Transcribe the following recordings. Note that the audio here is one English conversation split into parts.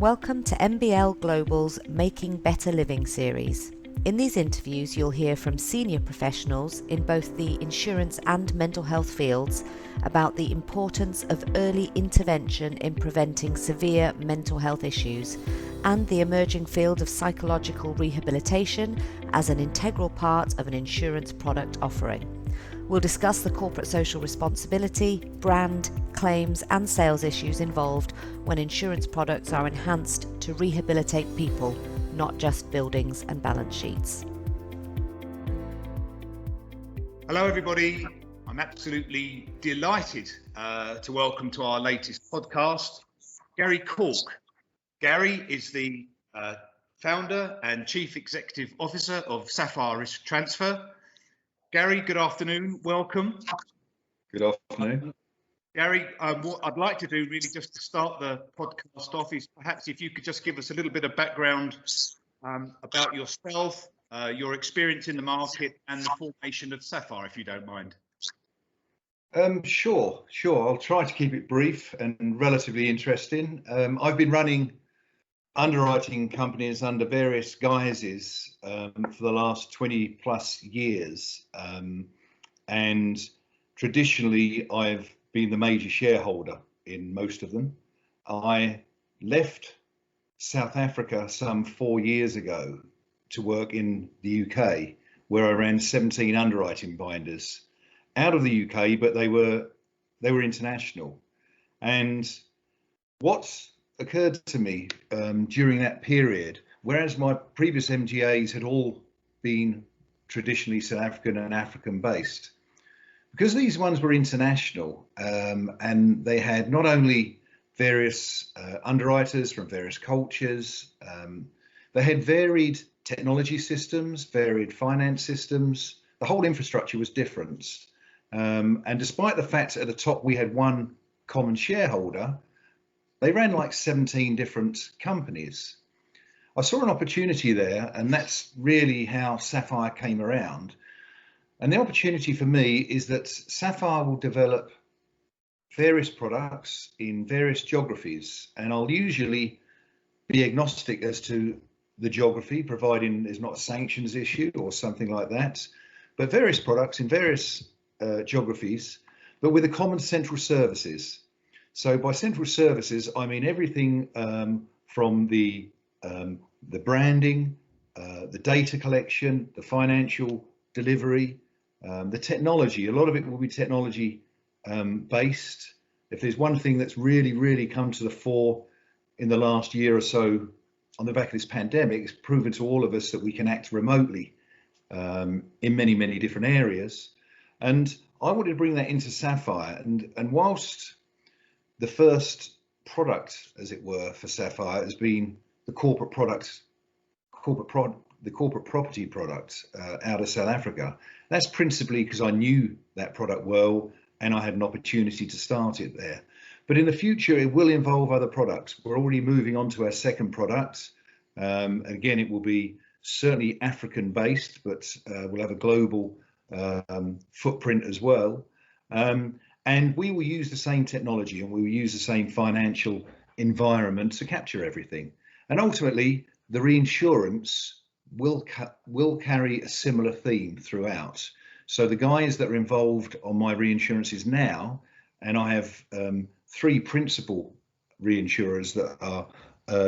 Welcome to MBL Global's Making Better Living series. In these interviews, you'll hear from senior professionals in both the insurance and mental health fields about the importance of early intervention in preventing severe mental health issues and the emerging field of psychological rehabilitation as an integral part of an insurance product offering. We'll discuss the corporate social responsibility, brand, claims and sales issues involved when insurance products are enhanced to rehabilitate people, not just buildings and balance sheets. Hello everybody, I'm absolutely delighted to welcome to our latest podcast, Gary Corke. Gary is the founder and chief executive officer of Sapphire Risk Transfer. Gary, good afternoon, welcome. Good afternoon. Gary, what I'd like to do really just to start the podcast off is perhaps if you could just give us a little bit of background about yourself, your experience in the market and the formation of Sapphire, if you don't mind. Sure. I'll try to keep it brief and relatively interesting. I've been running underwriting companies under various guises for the last 20 plus years. And traditionally, I've been the major shareholder in most of them. I left South Africa some 4 years ago to work in the UK, where I ran 17 underwriting binders out of the UK, but they were international. And what occurred to me during that period, whereas my previous MGAs had all been traditionally South African and African based, because these ones were international and they had not only various underwriters from various cultures, they had varied technology systems, varied finance systems, the whole infrastructure was different. And despite the fact at the top we had one common shareholder, they ran like 17 different companies. I saw an opportunity there, and that's really how Sapphire came around. And the opportunity for me is that Sapphire will develop various products in various geographies, and I'll usually be agnostic as to the geography, providing there's not a sanctions issue or something like that, but various products in various geographies, but with a common central services. So by central services, I mean everything from the branding, the data collection, the financial delivery, the technology. A lot of it will be technology based. If there's one thing that's really come to the fore in the last year or so on the back of this pandemic, it's proven to all of us that we can act remotely in many different areas. And I wanted to bring that into Sapphire, and whilst the first product, as it were, for Sapphire has been the corporate property product out of South Africa. That's principally because I knew that product well and I had an opportunity to start it there. But in the future, it will involve other products. We're already moving on to our second product. Again, it will be certainly African based, but we'll have a global footprint as well. And we will use the same technology and we will use the same financial environment to capture everything. And ultimately, the reinsurance will carry a similar theme throughout. So the guys that are involved on my reinsurances now, and I have 3 principal reinsurers that are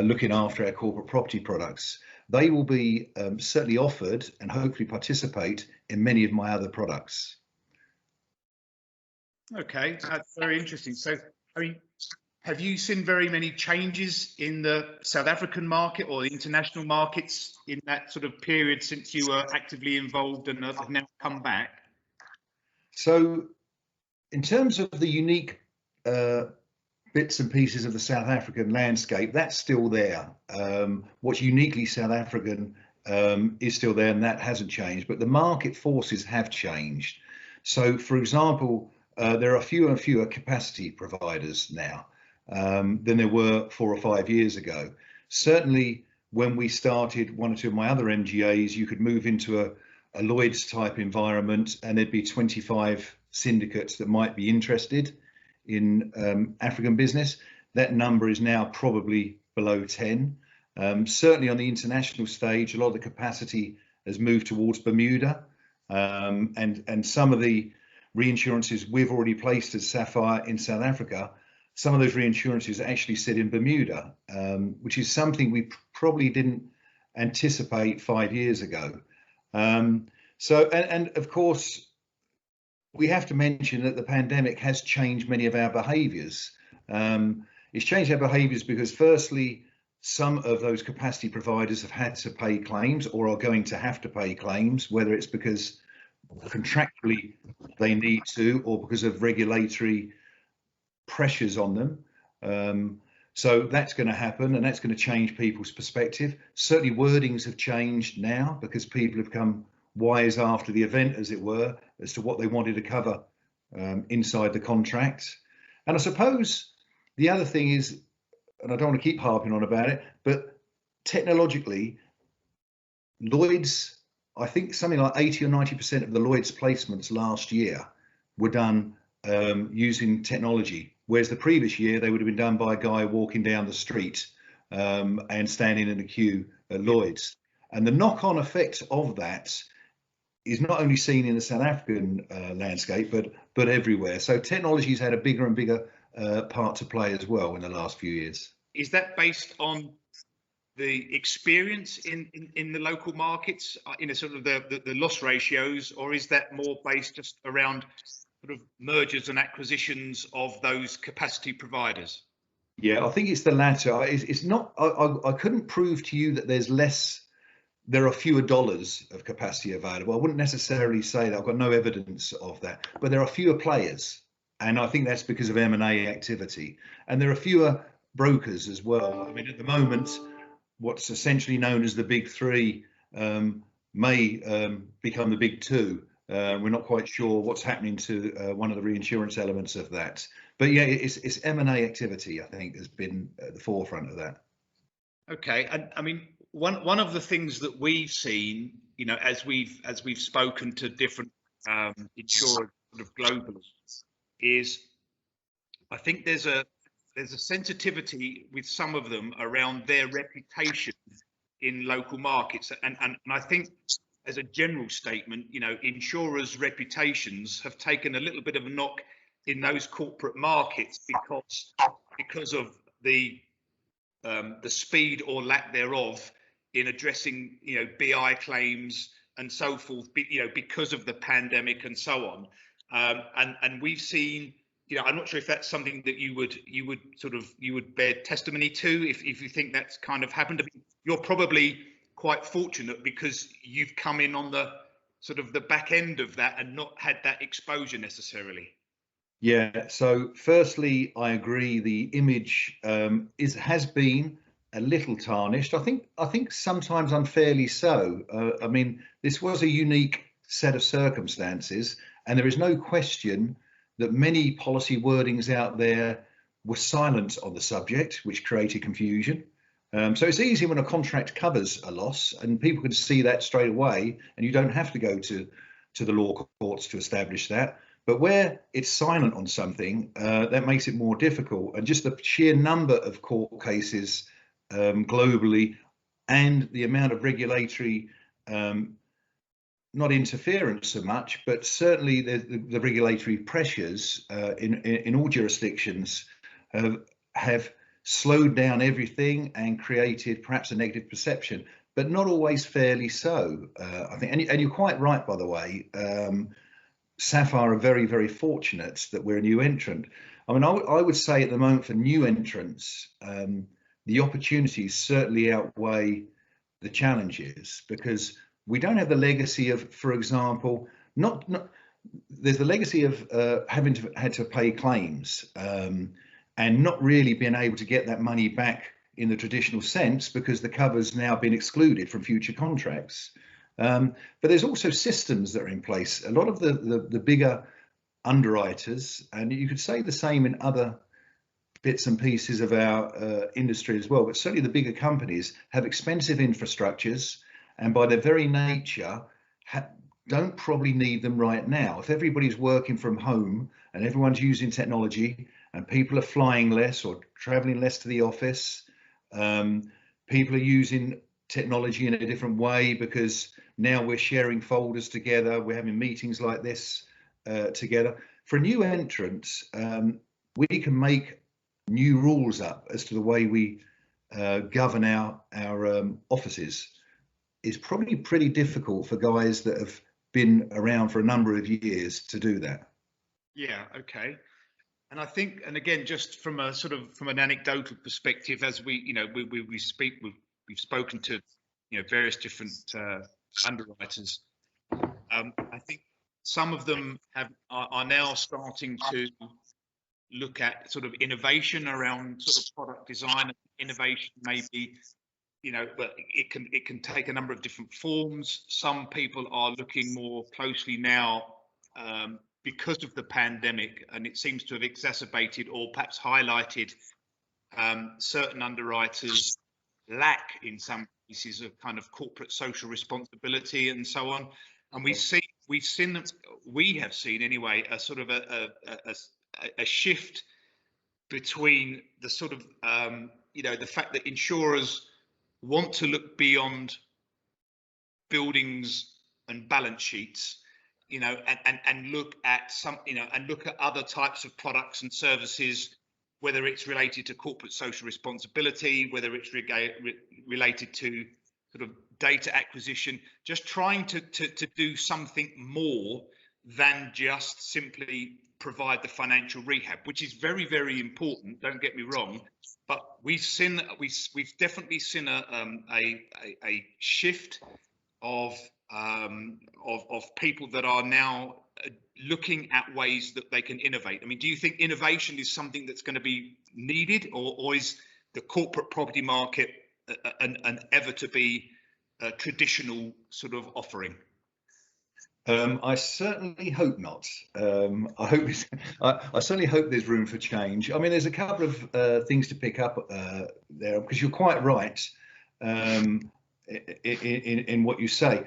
looking after our corporate property products, they will be certainly offered and hopefully participate in many of my other products. Okay, that's very interesting. So, I mean, have you seen very many changes in the South African market or the international markets in that sort of period since you were actively involved and have now come back? So, in terms of the unique bits and pieces of the South African landscape, that's still there. What's uniquely South African is still there, and that hasn't changed, but the market forces have changed. So, for example, there are fewer and fewer capacity providers now than there were 4 or 5 years ago. Certainly, when we started one or two of my other MGAs, you could move into a Lloyd's type environment and there'd be 25 syndicates that might be interested in African business. That number is now probably below 10. Certainly on the international stage, a lot of the capacity has moved towards Bermuda, and some of the reinsurances we've already placed as Sapphire in South Africa, some of those reinsurances actually sit in Bermuda, which is something we probably didn't anticipate 5 years ago. And of course, we have to mention that the pandemic has changed many of our behaviours. It's changed our behaviours because, firstly, some of those capacity providers have had to pay claims or are going to have to pay claims, whether it's because contractually they need to or because of regulatory pressures on them. So that's going to happen, and that's going to change people's perspective. Certainly wordings have changed now because people have come wise after the event, as it were, as to what they wanted to cover inside the contract. And I suppose the other thing is, and I don't want to keep harping on about it, but technologically, Lloyd's, I think something like 80 or 90% of the Lloyd's placements last year were done using technology, whereas the previous year they would have been done by a guy walking down the street and standing in a queue at Lloyd's. And the knock-on effect of that is not only seen in the South African landscape, but everywhere. So technology's had a bigger and bigger part to play as well in the last few years. Is that based on the experience in the local markets, sort of the loss ratios, or is that more based just around sort of mergers and acquisitions of those capacity providers? Yeah, I think it's the latter. It's not. I couldn't prove to you that there are fewer dollars of capacity available. I wouldn't necessarily say that. I've got no evidence of that, but there are fewer players, and I think that's because of M&A activity, and there are fewer brokers as well. I mean, at the moment, what's essentially known as the big three may become the big two. We're not quite sure what's happening to one of the reinsurance elements of that, but yeah, it's M&A activity, I think, has been at the forefront of that. Okay, and I mean, one of the things that we've seen, as we've spoken to different insurers sort of globally, is I think there's a sensitivity with some of them around their reputation in local markets, and I think, as a general statement, insurers' reputations have taken a little bit of a knock in those corporate markets because of the speed or lack thereof in addressing, BI claims and so forth, because of the pandemic and so on. And we've seen, I'm not sure if that's something that you would bear testimony to, if you think that's kind of happened. I mean, you're probably quite fortunate because you've come in on the sort of the back end of that and not had that exposure necessarily. Yeah, so firstly, I agree. The image has been a little tarnished. I think sometimes unfairly so. I mean, this was a unique set of circumstances, and there is no question that many policy wordings out there were silent on the subject, which created confusion. So it's easy when a contract covers a loss and people can see that straight away, and you don't have to go to the law courts to establish that. But where it's silent on something, that makes it more difficult. And just the sheer number of court cases globally, and the amount of regulatory, not interference so much, but certainly the regulatory pressures in all jurisdictions have slowed down everything and created perhaps a negative perception, but not always fairly so. I think, and you're quite right, by the way. Sapphire are very, very fortunate that we're a new entrant. I mean, I would say at the moment for new entrants, the opportunities certainly outweigh the challenges, because we don't have the legacy of, for example, there's the legacy of having had to pay claims and not really being able to get that money back in the traditional sense because the cover's now been excluded from future contracts. But there's also systems that are in place. A lot of the bigger underwriters, and you could say the same in other bits and pieces of our industry as well, but certainly the bigger companies have expensive infrastructures, and by their very nature don't probably need them right now. If everybody's working from home and everyone's using technology and people are flying less or traveling less to the office, People are using technology in a different way because now we're sharing folders together, we're having meetings like this together. For a new entrant, we can make new rules up as to the way we govern our offices. It's probably pretty difficult for guys that have been around for a number of years to do that. Yeah, okay. And I think, and again, just from a sort of from an anecdotal perspective, as we we've spoken to various different underwriters. I think some of them are now starting to look at sort of innovation around sort of product design. Innovation maybe, but it can take a number of different forms. Some people are looking more closely now because of the pandemic, and it seems to have exacerbated or perhaps highlighted certain underwriters' lack in some cases of kind of corporate social responsibility and so on. And we have seen anyway a sort of a shift between the sort of the fact that insurers want to look beyond buildings and balance sheets, and look at and look at other types of products and services, whether it's related to corporate social responsibility, whether it's related to sort of data acquisition, just trying to do something more than just simply provide the financial rehab, which is very, very important. Don't get me wrong, but we've definitely seen a shift of people that are now looking at ways that they can innovate. I mean, do you think innovation is something that's going to be needed, or is the corporate property market an ever to be traditional sort of offering? I certainly hope not. I certainly hope there's room for change. I mean, there's a couple of things to pick up there, because you're quite right in what you say.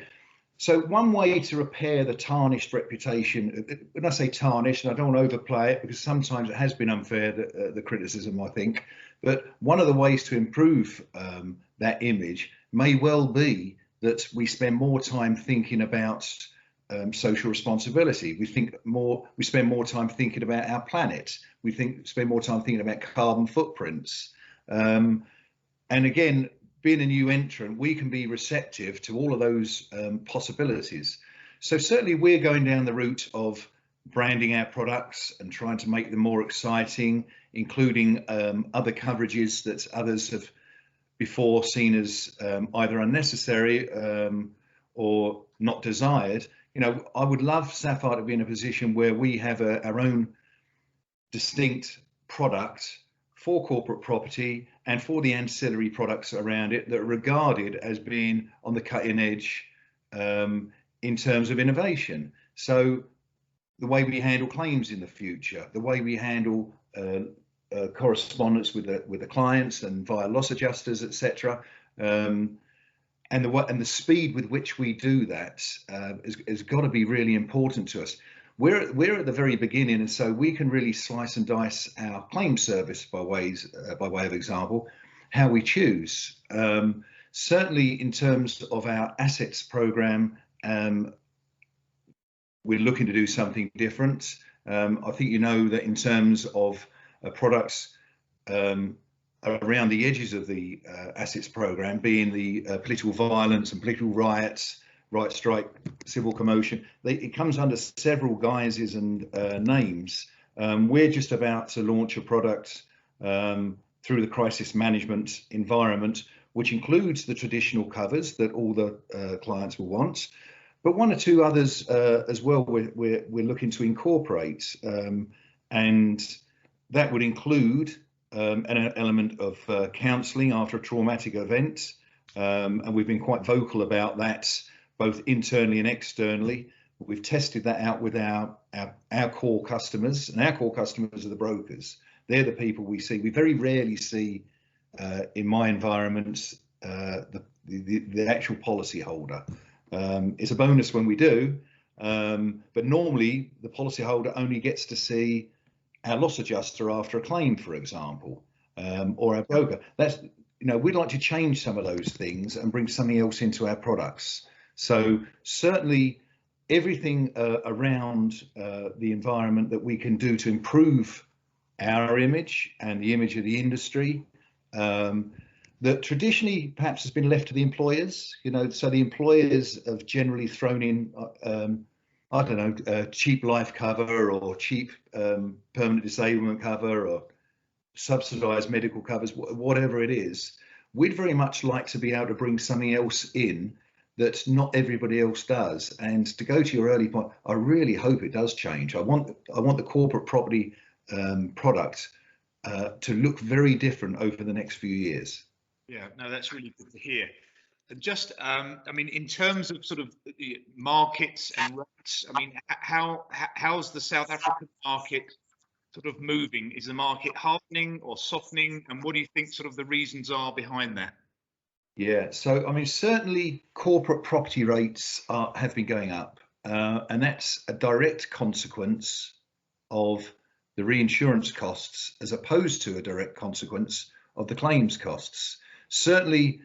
So one way to repair the tarnished reputation, when I say tarnished, and I don't want to overplay it because sometimes it has been unfair, the criticism, I think, but one of the ways to improve that image may well be that we spend more time thinking about social responsibility. We spend more time thinking about our planet. Spend more time thinking about carbon footprints. And again, being a new entrant, we can be receptive to all of those possibilities. So certainly we're going down the route of branding our products and trying to make them more exciting, including other coverages that others have before seen as either unnecessary or not desired. I would love Sapphire to be in a position where we have our own distinct product for corporate property and for the ancillary products around it that are regarded as being on the cutting edge in terms of innovation. So the way we handle claims in the future, the way we handle correspondence with the clients and via loss adjusters, etc., and the speed with which we do that has got to be really important to us. We're at the very beginning, and so we can really slice and dice our claim service by way of example, how we choose. Certainly in terms of our assets program, we're looking to do something different. I think that in terms of products around the edges of the assets program, being the political violence and political riots, right strike, civil commotion, it comes under several guises and names. We're just about to launch a product through the crisis management environment, which includes the traditional covers that all the clients will want, but one or two others as well we're looking to incorporate, and that would include an element of counselling after a traumatic event, and we've been quite vocal about that both internally and externally. We've tested that out with our core customers, and our core customers are the brokers. They're the people we see. We very rarely see in my environment the actual policy holder. It's a bonus when we do, but normally the policy holder only gets to see our loss adjuster after a claim, for example, or our broker. we'd like to change some of those things and bring something else into our products. So certainly everything around the environment that we can do to improve our image and the image of the industry, that traditionally perhaps has been left to the employers. So the employers have generally thrown in I don't know, cheap life cover or cheap permanent disablement cover or subsidised medical covers, whatever it is. We'd very much like to be able to bring something else in that not everybody else does. And to go to your early point, I really hope it does change. I want the corporate property product to look very different over the next few years. Yeah, no, that's really good to hear. And just, I mean, in terms of sort of the markets and rates, I mean, how's the South African market sort of moving? Is the market hardening or softening? And what do you think sort of the reasons are behind that? Yeah, so I mean, certainly corporate property rates have been going up, and that's a direct consequence of the reinsurance costs as opposed to a direct consequence of the claims costs. Certainly,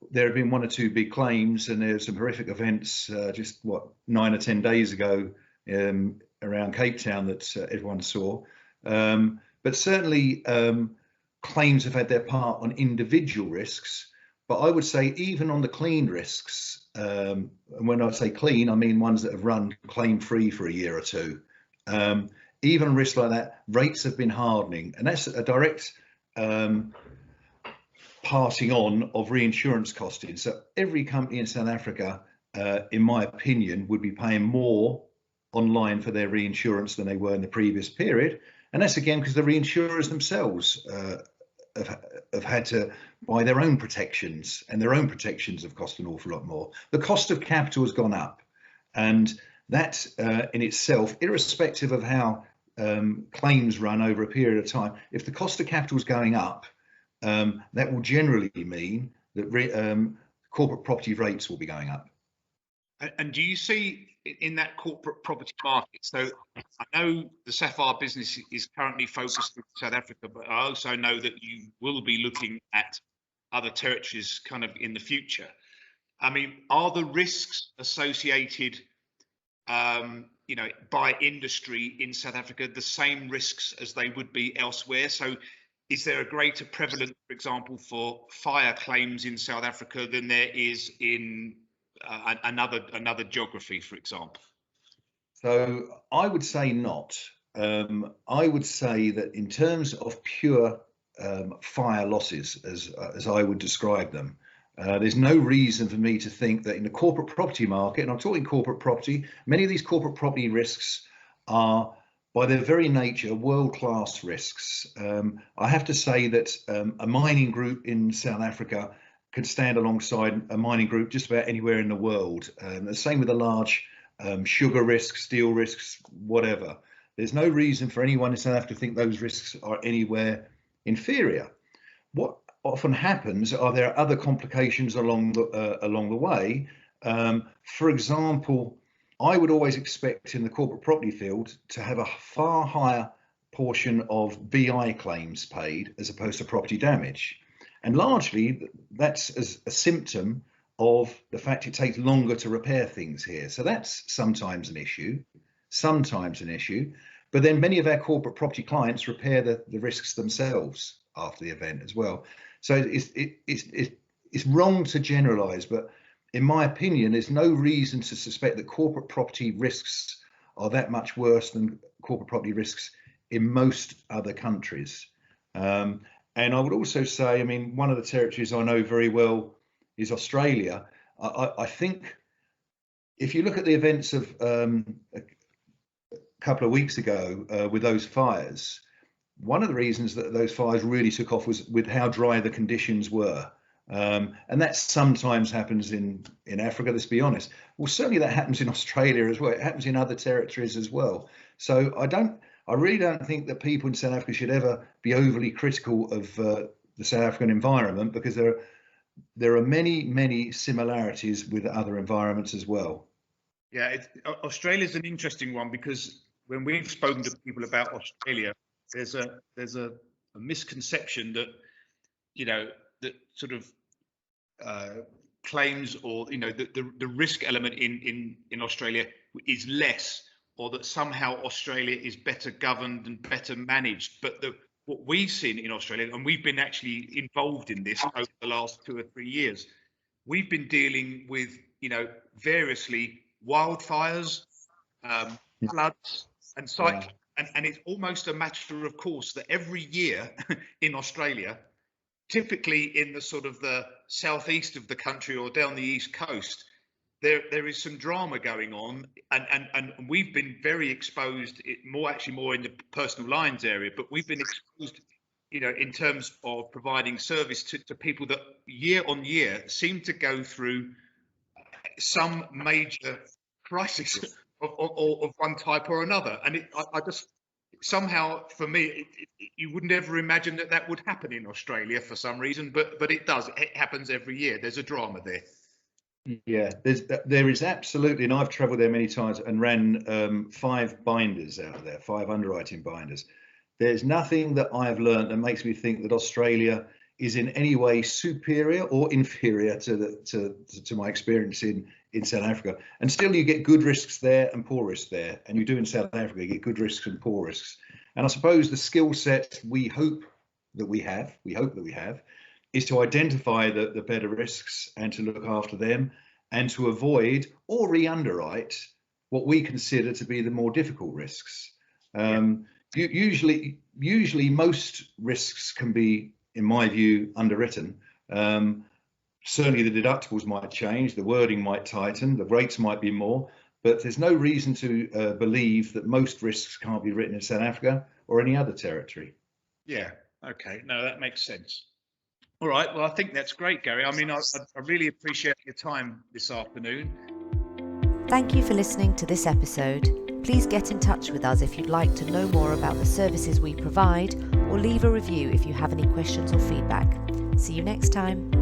there have been one or two big claims, and there's some horrific events just 9 or 10 days ago around Cape Town that everyone saw. But certainly claims have had their part on individual risks. But I would say even on the clean risks, and when I say clean, I mean ones that have run claim free for a year or two. Even risks like that, rates have been hardening, and that's a direct passing on of reinsurance costing. So every company in South Africa, in my opinion, would be paying more online for their reinsurance than they were in the previous period. And that's again because the reinsurers themselves have had to buy their own protections, and their own protections have cost an awful lot more. The cost of capital has gone up, and that in itself, irrespective of how claims run over a period of time, if the cost of capital is going up, that will generally mean that corporate property rates will be going up. And do you see in that corporate property market? So I know the Sapphire business is currently focused in South Africa, but I also know that you will be looking at other territories kind of in the future. I mean, are the risks associated, by industry in South Africa the same risks as they would be elsewhere? So is there a greater prevalence, for example, for fire claims in South Africa than there is in another geography, for example? So I would say not. I would say that in terms of pure fire losses, as I would describe them, there's no reason for me to think that in the corporate property market, and I'm talking corporate property, many of these corporate property risks are, by their very nature, world-class risks. I have to say that a mining group in South Africa could stand alongside a mining group just about anywhere in the world. The same with the large sugar risks, steel risks, whatever. There's no reason for anyone in South Africa to think those risks are anywhere inferior. What often happens are there are other complications along the way. For example, I would always expect in the corporate property field to have a far higher portion of BI claims paid as opposed to property damage. And largely that's as a symptom of the fact it takes longer to repair things here. So that's sometimes an issue. But then many of our corporate property clients repair the risks themselves after the event as well. So it's wrong to generalize, but in my opinion, there's no reason to suspect that corporate property risks are that much worse than corporate property risks in most other countries. And I would also say, I mean, one of the territories I know very well is Australia. I think if you look at the events of a couple of weeks ago with those fires, one of the reasons that those fires really took off was with how dry the conditions were. And that sometimes happens in Africa, let's be honest. Well, certainly that happens in Australia as well. It happens in other territories as well. So I really don't think that people in South Africa should ever be overly critical of the South African environment, because there are many similarities with other environments as well. Yeah, Australia is an interesting one, because when we've spoken to people about Australia, there's a misconception that sort of claims, or the risk element in Australia is less, or that somehow Australia is better governed and better managed. But what we've seen in Australia, and we've been actually involved in this over the last 2 or 3 years, we've been dealing with variously wildfires, floods, and cyclones. And it's almost a matter of course that every year in Australia, typically in the sort of the southeast of the country or down the east coast, there is some drama going on, and we've been very exposed, more in the personal lines area, but we've been exposed, in terms of providing service to people that year on year seem to go through some major crisis of one type or another. And I just somehow, for me, you wouldn't ever imagine that would happen in Australia for some reason, but it does. It happens every year. There's a drama there. Yeah, there is absolutely, and I've travelled there many times and ran 5 binders out of there, 5 underwriting binders. There's nothing that I've learned that makes me think that Australia is in any way superior or inferior to my experience in South Africa. And still, you get good risks there and poor risks there, and you do in South Africa. You get good risks and poor risks. And I suppose the skill set we hope that we have is to identify the better risks and to look after them, and to avoid or re-underwrite what we consider to be the more difficult risks. Usually most risks can be, in my view, underwritten. Certainly the deductibles might change, the wording might tighten, the rates might be more, but there's no reason to believe that most risks can't be written in South Africa or any other territory. Yeah, okay, no, that makes sense. All right, well, I think that's great, Gary. I mean, I really appreciate your time this afternoon. Thank you for listening to this episode. Please get in touch with us if you'd like to know more about the services we provide, or leave a review if you have any questions or feedback. See you next time.